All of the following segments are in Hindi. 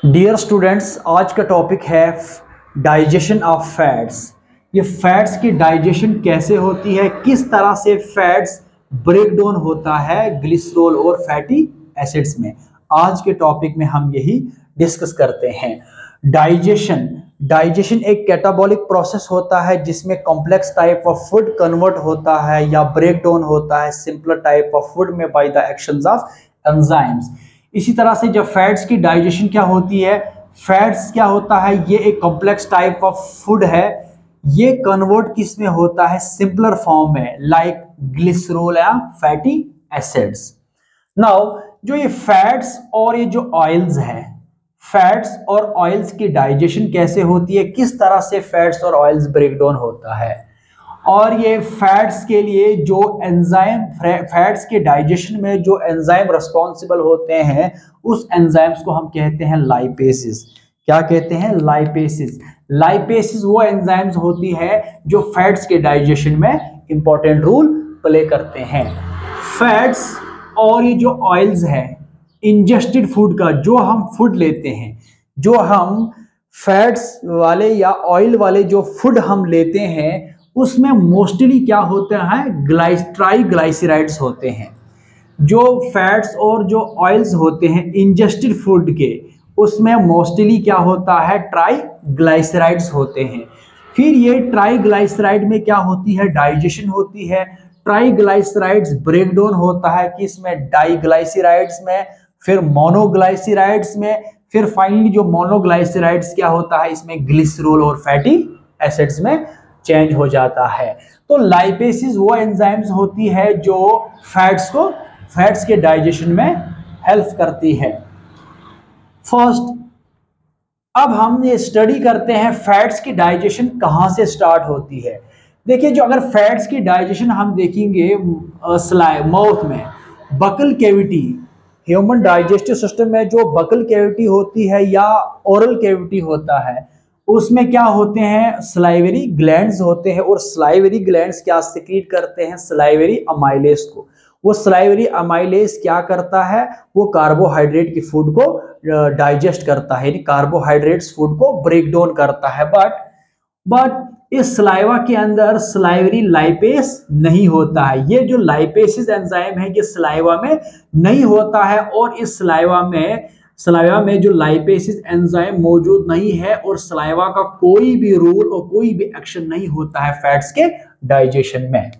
डियर स्टूडेंट्स, आज का टॉपिक है डाइजेशन ऑफ फैट्स। ये फैट्स की डाइजेशन कैसे होती है, किस तरह से फैट्स ब्रेक डाउन होता है ग्लिसरॉल और फैटी एसिड्स में। आज के टॉपिक में हम यही डिस्कस करते हैं। डाइजेशन एक कैटाबॉलिक प्रोसेस होता है जिसमें complex type of food convert होता है या ब्रेक डाउन होता है सिंपलर टाइप ऑफ फूड में bye the actions of enzymes. इसी तरह से जब फैट्स की डाइजेशन क्या होती है, फैट्स क्या होता है, ये एक कॉम्प्लेक्स टाइप ऑफ फूड है, ये कन्वर्ट किस में होता है, सिंपलर फॉर्म में, लाइक ग्लिसरॉल या फैटी एसिड्स। नाउ जो ये फैट्स और ये जो ऑयल्स है, फैट्स और ऑयल्स की डाइजेशन कैसे होती है, किस तरह से फैट्स और ऑयल्स ब्रेक डाउन होता है, और ये फैट्स के लिए जो एंजाइम, फैट्स के डाइजेशन में जो एंजाइम रिस्पॉन्सिबल होते हैं उस एंजाइम्स को हम कहते हैं लाइपेसिस। क्या कहते हैं? लाइपेसिस। लाइपेसिस वो एंजाइम्स होती है जो फैट्स के डाइजेशन में इंपॉर्टेंट रोल प्ले करते हैं। फैट्स और ये जो ऑयल्स है, इंजेस्टेड फूड का जो हम फूड लेते हैं, जो हम फैट्स वाले या ऑयल वाले जो फूड हम लेते हैं उसमें मोस्टली क्या होते हैं, ट्राइग्लाइसराइड्स होते हैं। जो फैट्स और जो ऑयल्स होते हैं इंजेस्टेड फूड के, उसमें मोस्टली क्या होता है, ट्राइग्लाइसराइड्स होते हैं। फिर ये ट्राइग्लाइसराइड में क्या होती है, डाइजेशन होती है। ट्राइग्लाइसराइड्स ब्रेक डाउन होता है किसमें, डाइग्लाइसराइड्स में, फिर मोनोग्लाइसराइड्स में, फिर फाइनली जो मोनोग्लाइसराइड्स क्या होता है इसमें ग्लिसरॉल और फैटी एसिड्स में चेंज हो जाता है। तो लाइपेसिस वो एंजाइम्स होती है जो फैट्स के डाइजेशन में हेल्प करती है। फर्स्ट, अब हम ये स्टडी करते हैं फैट्स की डाइजेशन कहाँ से स्टार्ट होती है। देखिए, जो अगर फैट्स की डाइजेशन हम देखेंगे माउथ में, buccal cavity, human digestive system में जो बकल कैविटी होती है या ओरल कैविटी होता है, उसमें क्या होते हैं, सलाइवरी ग्लैंड्स होते हैं। और सलाइवरी ग्लैंड्स क्या सिक्रीट करते हैं, सलाइवरी अमाइलेज को। वो सलाइवरी अमाइलेज क्या करता है, वो कार्बोहाइड्रेट की फूड को डाइजेस्ट करता है, यानी कार्बोहाइड्रेट्स फूड को ब्रेक डाउन करता है। बट इस सलाइवा के अंदर सलाइवरी लाइपेस नहीं होता है। ये जो लाइपेसिस एंजाइम है ये सलाइवा में नहीं होता है, और इस सलाइवा में जो लाइपेसिस एंजाइम मौजूद नहीं है, और सलाइवा का कोई भी रोल और कोई भी एक्शन नहीं होता है फैट्स के डाइजेशन में।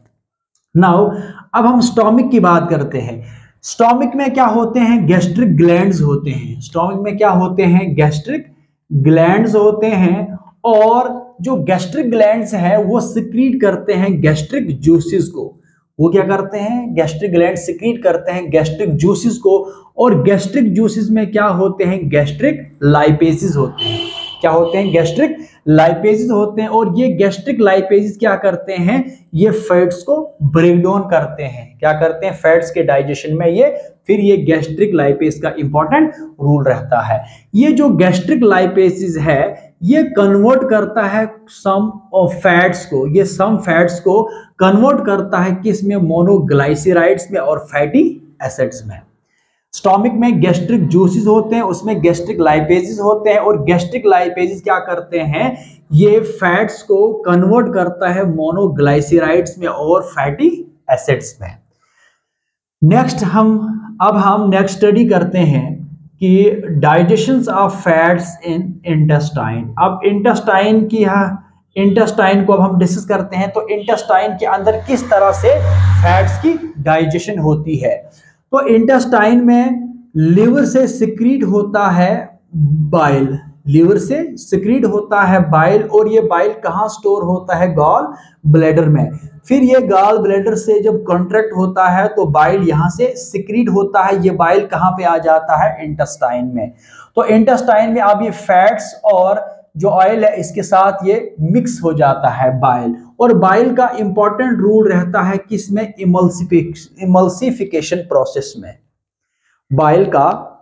नाउ अब हम स्टोमक की बात करते हैं। स्टोमक में क्या होते हैं, गैस्ट्रिक ग्लैंड्स होते हैं। स्टोमक में क्या होते हैं, गैस्ट्रिक ग्लैंड्स होते हैं, और जो गैस्ट्रिक ग्लैंड्स है वो सिक्रीट करते हैं गैस्ट्रिक जूसेस को। वो क्या करते हैं, गैस्ट्रिक ग्लैंड सिक्रीट करते हैं गैस्ट्रिक जूसेस को, और गैस्ट्रिक जूसेस में क्या होते हैं, गैस्ट्रिक लाइपेसिस होते हैं। क्या होते हैं, गैस्ट्रिक लाइपेसिस होते हैं। और ये गैस्ट्रिक लाइपेसिस क्या करते हैं, ये फैट्स को ब्रेक डाउन करते हैं। क्या करते हैं, फैट्स के डाइजेशन में ये, फिर ये गैस्ट्रिक लाइपेस का इंपॉर्टेंट रोल रहता है। ये जो गैस्ट्रिक लाइपेसिस है ये कन्वर्ट करता है सम ऑफ फैट्स को, ये सम फैट्स को कन्वर्ट करता है किसमें, मोनोग्लाइसराइड्स में और फैटी एसिड्स में। स्टोमक में गैस्ट्रिक जूसेस होते हैं, उसमें गैस्ट्रिक लाइपेसिस होते हैं, और गैस्ट्रिक लाइपेसिस क्या करते हैं, ये फैट्स को कन्वर्ट करता है मोनोग्लाइसराइड्स में और फैटी एसिड्स में। नेक्स्ट हम नेक्स्ट स्टडी करते हैं कि digestion of fats in intestine. अब इंटेस्टाइन को अब हम डिस्कस करते हैं। तो इंटेस्टाइन के अंदर किस तरह से फैट्स की डाइजेशन होती है। तो इंटेस्टाइन में लिवर से सिक्रीट होता है बाइल, लिवर से सिक्रीट होता है बाइल, और ये बाइल कहाँ स्टोर होता है, गॉल ब्लैडर में। फिर ये गॉल ब्लैडर से जब कॉन्ट्रैक्ट होता है तो बाइल यहाँ से सिक्रीट होता है। ये बाइल कहाँ पे आ जाता है, इंटेस्टाइन में। तो इंटेस्टाइन में अब ये फैट्स और जो ऑयल है इसके साथ ये मिक्स हो जाता है बाइल, और बाइल का इंपॉर्टेंट रोल रहता है किसमें, इमल्सिफिकेशन प्रोसेस में। बाइल का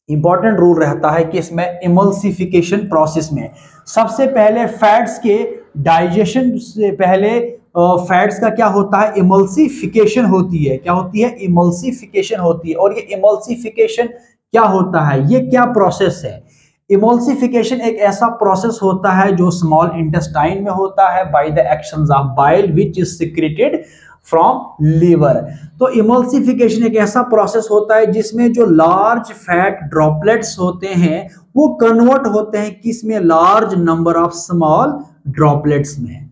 इंपॉर्टेंट रोल रहता है कि इसमें इमल्सिफिकेशन प्रोसेस में। सबसे पहले फैट्स के डाइजेशन से पहले फैट्स का क्या होता है, इमल्सिफिकेशन होती है। क्या होती है, इमल्सिफिकेशन होती है। और ये इमल्सिफिकेशन क्या होता है, ये क्या प्रोसेस है, इमोल्सिफिकेशन एक ऐसा प्रोसेस होता है जो स्मॉल इंटेस्टाइन में होता है by the actions of bile which is secreted from liver. तो इमोल्सिफिकेशन एक ऐसा प्रोसेस होता है जिसमें जो लार्ज फैट ड्रॉपलेट्स होते हैं वो कन्वर्ट होते हैं किसमें, large number of small droplets में।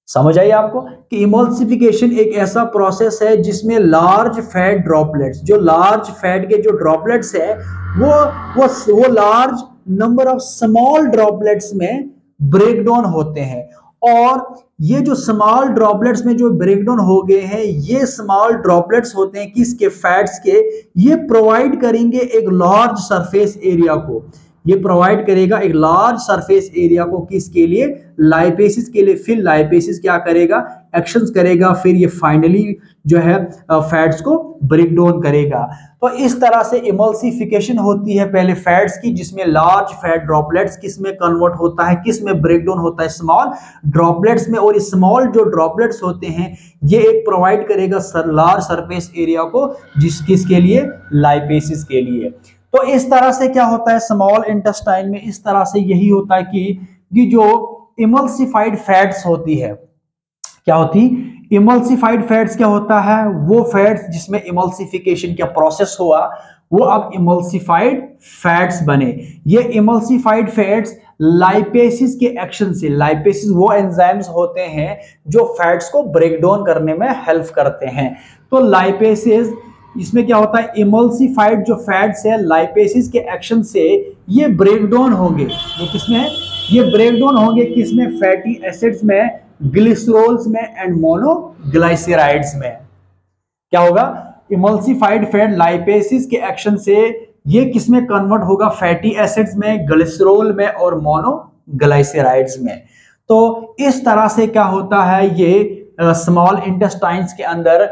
समझ आई आपको कि इमोल्सिफिकेशन एक ऐसा प्रोसेस है जिसमें लार्ज फैट ड्रॉपलेट्स, जो लार्ज फैट के जो ड्रॉपलेट्स है वो large number of small droplets में ब्रेक डाउन होते हैं। और ये जो स्मॉल ड्रॉपलेट्स में जो ब्रेक डाउन हो गए हैं, ये स्मॉल ड्रॉपलेट्स होते हैं किसके, फैट्स के। ये प्रोवाइड करेंगे एक लार्ज सरफेस एरिया को, ये प्रोवाइड करेगा एक लार्ज सरफेस एरिया को किसके लिए, लाइपेसिस के लिए। फिर लाइपेसिस क्या करेगा, एक्शंस करेगा, फिर ये फाइनली जो है फैट्स को ब्रेक डाउन करेगा। तो इस तरह से इमल्सिफिकेशन होती है पहले फैट्स की, जिसमें लार्ज फैट ड्रॉपलेट्स किस में कन्वर्ट होता है, किस में ब्रेक डाउन होता है, स्मॉल ड्रॉपलेट्स में। और स्मॉल जो ड्रॉपलेट्स होते हैं ये एक प्रोवाइड करेगा लार्ज सरफेस एरिया को, किसके लिए, लाइपेसिस के लिए। तो इस तरह से क्या होता है स्मॉल इंटेस्टाइन में, इस तरह से यही होता है कि जो इमल्सिफाइड फैट्स होती है, क्या होती, इमल्सिफाइड फैट्स क्या होता है, वो फैट्स जिसमें इमल्सिफिकेशन का प्रोसेस हुआ वो अब इमल्सिफाइड फैट्स बने। ये इमल्सिफाइड फैट्स लाइपेसिस के एक्शन से, लाइपेसिस वो एंजाइम्स होते हैं जो फैट्स को ब्रेक डाउन करने में हेल्प करते हैं। तो लाइपेसिस, इसमें क्या होता है, इमल्सिफाइड जो फैट्स है लाइपेसिस के एक्शन से ये ब्रेक डाउन होंगे, ये किसमें, ये ब्रेक डाउन होंगे किसमें, फैटी एसिड्स में, ग्लिसरोल्स में एंड मोनोग्लाइसराइड्स में। क्या होगा, इमल्सिफाइड फैट लाइपेसिस के एक्शन से ये किसमें कन्वर्ट होगा, फैटी एसिड्स में, ग्लिसरोल में और मोनोग्लाइसराइड्स में। तो इस तरह से क्या होता है, ये स्मॉल इंटेस्टाइन्स के अंदर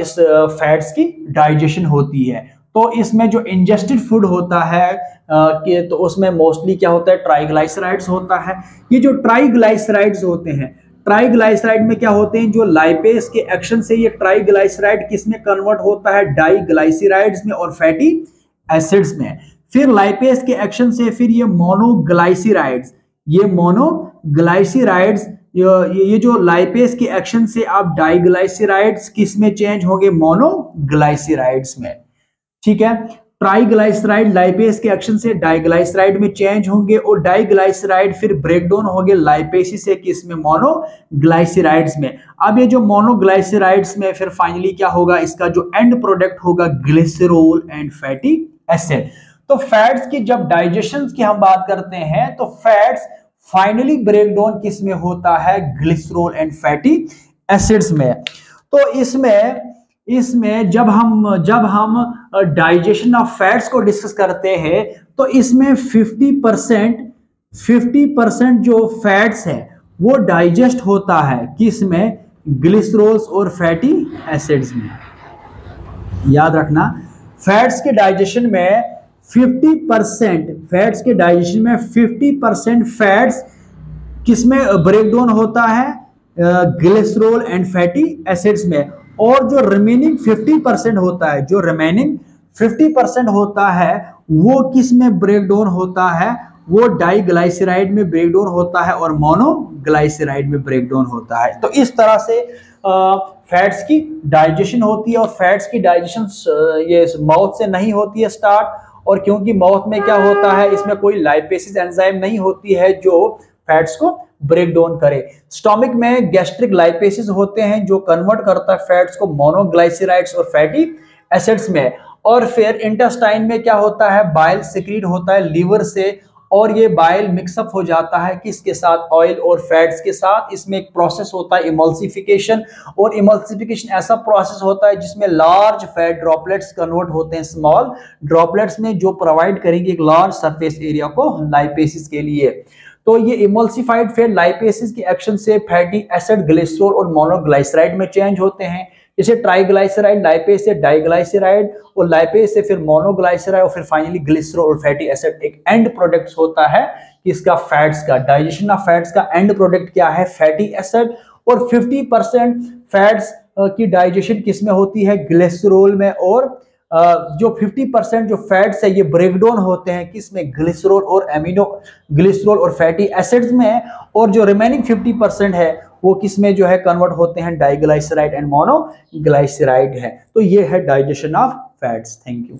इस फैट्स की डाइजेशन होती है। तो इसमें जो इंजेस्टेड फूड होता है कि तो उसमें मोस्टली क्या होता है, ट्राइग्लाइसराइड्स होता है। ये जो ट्राइग्लाइसराइड्स होते हैं, ट्राइग्लाइसराइड में क्या होते हैं, जो लाइपेस के एक्शन से ये ट्राइग्लाइसराइड किसमें कन्वर्ट होता है, डाइग्लाइसराइड्स में और फैटी एसिड्स में। फिर लाइपेस के एक्शन से फिर ये मोनोग्लाइसराइड्स, ये मोनोग्लाइसराइड्स, ये जो लाइपेस के एक्शन से आप डाइग्लाइसराइड्स किस में चेंज होंगे, मोनोग्लाइसराइड्स में। ठीक है, ट्राइग्लाइसराइड लाइपेस के एक्शन से डाइग्लाइसराइड में चेंज होंगे और डाइग्लाइसराइड फिर ब्रेक डाउन होंगे लाइपेसिस से किस में, मोनोग्लाइसराइड्स में। अब ये जो मोनोग्लाइसराइड्स में फिर फाइनली क्या होगा, इसका जो एंड प्रोडक्ट होगा ग्लिसरॉल एंड फैटी एसिड। तो फैट्स की जब डाइजेशन की हम बात करते हैं तो फैट्स फाइनली ब्रेक डाउन किस में होता है, ग्लिसरॉल एंड फैटी एसिड्स में। तो इसमें जब हम डाइजेशन ऑफ फैट्स को डिस्कस करते हैं तो इसमें 50% जो फैट्स है वो डाइजेस्ट होता है किसमें, ग्लिसरॉल्स और फैटी एसिड्स में। याद रखना, फैट्स के डाइजेशन में 50%, फैट्स के डाइजेशन में 50% फैट्स किसमें ब्रेक डाउन होता है, ग्लिसरॉल एंड फैटी एसिड्स में। और जो रिमेनिंग 50% होता है, जो रिमेनिंग 50% होता है वो किस में ब्रेक डाउन होता है, वो डाइग्लाइसराइड में ब्रेक डाउन होता है और मोनोग्लाइसराइड में ब्रेक डाउन होता है। तो इस तरह से फैट्स की डाइजेशन होती है। और फैट्स की डाइजेशन ये माउथ से नहीं होती है स्टार्ट, और क्योंकि माउथ में क्या होता है, इसमें कोई लाइपेसिस एंजाइम नहीं होती है जो फैट्स को ब्रेक डाउन करे। स्टोमक में गैस्ट्रिक लाइपेसिस होते हैं जो कन्वर्ट करता है फैट्स को मोनोग्लाइसराइड्स और फैटी एसिड्स में। और फिर इंटेस्टाइन में क्या होता है, बाइल सिक्रीट होता है लीवर से, और ये बाइल मिक्सअप हो जाता है किसके साथ, ऑयल और फैट्स के साथ। इसमें एक प्रोसेस होता है इमल्सिफिकेशन, और इमल्सिफिकेशन ऐसा प्रोसेस होता है जिसमें लार्ज फैट ड्रॉपलेट्स कन्वर्ट होते हैं स्मॉल ड्रॉपलेट्स में, जो प्रोवाइड करेंगे एक लार्ज सरफेस एरिया को लाइपेसिस के लिए। तो ये इमल्सिफाइड फैट लाइपेसिस के एक्शन से फैटी एसिड, ग्लिसरॉल और मोनोग्लाइसराइड में चेंज होते हैं। जैसे ट्राइग्लाइसराइड लाइपेस से डाइग्लाइसराइड, और लाइपेस से फिर मोनोग्लाइसराइड, और फिर फाइनली ग्लिसरॉल और फैटी एसिड। एक एंड प्रोडक्ट होता है इसका फैट्स का, डाइजेशन ऑफ फैट्स का एंड प्रोडक्ट क्या है, फैटी एसिड। और 50% फैट्स की डाइजेशन किस में होती है, ग्लिसरॉल में और जो 50% जो फैट्स है ये ब्रेकडाउन होते हैं किसमें, ग्लिसरॉल और एमिनो ग्लिसरॉल और फैटी एसिड्स में, और जो रिमेनिंग 50% है वो किसमें जो है कन्वर्ट होते हैं, डाइग्लाइसराइड एंड मोनोग्लाइसराइड है। तो ये है digestion of fats. Thank you.